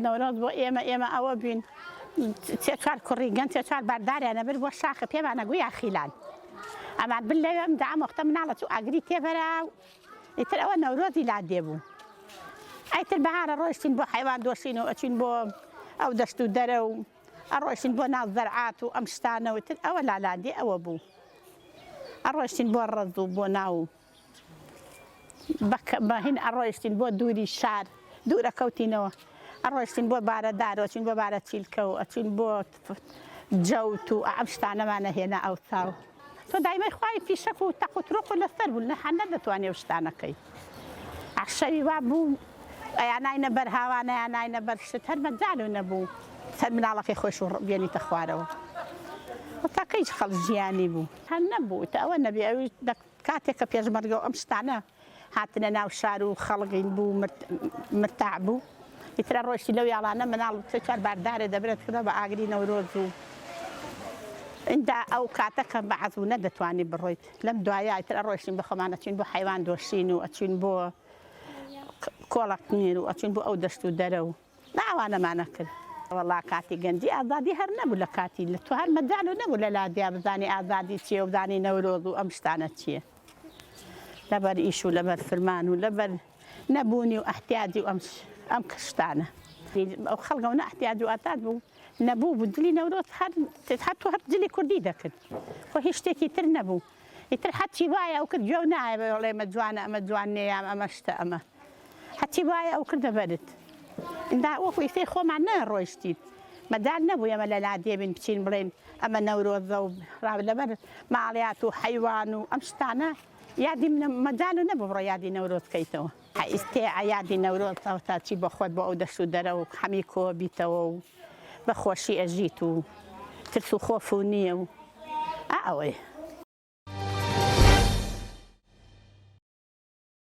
نەورۆز بۆ ئێمە ئەوە بین چێچوار کوڕیگەن چێچوار بارداریانە بر بۆ شاخە پێمانە گویا خیلان ئەمان بن لەوێم دام وەختە مناڵەت و ئاگری تێبەرا و ئیتر ئەوە نەورۆزی لا دێبوو ئەیتر بەهارە ڕۆیشتین بۆ حیوان دۆشین و ئەچین بۆ ئەو دەشت و دەرە و ئەڕۆیشتین بۆ ناو زەرعات و ئەم شتانە و تر ئەوە لالادێ ئەوە بوو ئەڕۆیشتین بۆ ڕەز و بۆ ناو بەهین ئەڕۆیشتین بۆ دووری شار دوورە کەوتینەوە ئەڕۆیشتین بۆ بارەدار ئەچین بۆ بارە چیلکە و ئەچین بۆ جەوت و ئەم شتانەمانە هێنا ئەو چاو تۆ دایمەی خوای فیشەک و تەق و ترۆق و لەسەر بوو هەر نەدەتوانێ شتانەکەی عەشەوی وا بوو ئەیاناینە بەر هاوانە یاناینە بەر شت هەر مەجال و نەبوو سەر مناڵەکەی خۆش و بێنیتە خوارەوە تاکە هیچ خەڵک ژیانی بوو هەر نەبوو تا ئەوە نەبێ ئەوی کاتێک کە پێشمەرگەوە ئەم شتانە هاتنە ناو شار و خەڵقین بوو مرتاع بوو ئیترە ڕۆیشتی لەو یاڵانە مناڵ چێچوار باردارێ دەبرێت کردە بە ئاگری نەورۆز و ئیندا ئەو کاتەکە بەعەز و نەدەتوانی بڕۆیت لەم دوایە ئیتر ڕۆیشتین بە خۆمان ئەچین بۆ حیوان دۆشین و ئەچین بۆ کۆڵەقنیر و ئەچین بۆ ئەو دەشت و دەرە و ناوانەمانە کرد وەڵا کاتی گەنجی ئازادی هەر نەبوو لە کاتی لە تۆ هەر مەجال و نەبوو لە لادیا بزانی ئازادی چییە و بزانی نەورۆز و ئەم شتانە چییە لەبەر ئیش و لەبەر فرمان و لەبەر نەبوونی و ئەحتیاجی و ئەم شتانە ئەو خەڵکەوە ئەحتیاج و ئاتات بوو نەبوو بوو دلی نەورۆز هەر تۆ هەر دلی کوردی دەکرد خۆ هیچ شتێکی تر نەبوو ئیتر هەرچی وایە ئەو کرد گوێ نایە بەڵێ ئەمە جوانە ئەمە جوان نێیان ئەمە شتە ئەمە هەرچی وایە ئەو کردە بەرت ئیندا وەکو ئیسەی خۆمان نەڕۆیشتیت مەجال نەبوو ئەمە لە لادێ بین بچین بڵێن ئەمە نەورۆزە و لەبەر ماڵیات و حیوان و ئەم شتانە یادی مەجال و نەبوو بڕۆ یادی نەورۆز بکەیتەوە ئیسێ یادی نەورۆز تا چی بە خۆت بۆ ئەو دەشت و دەرە و هەمی کۆ بیتەوە و بەخۆشی ئەژیت و ترس و خۆف و نییە و ئەوەیە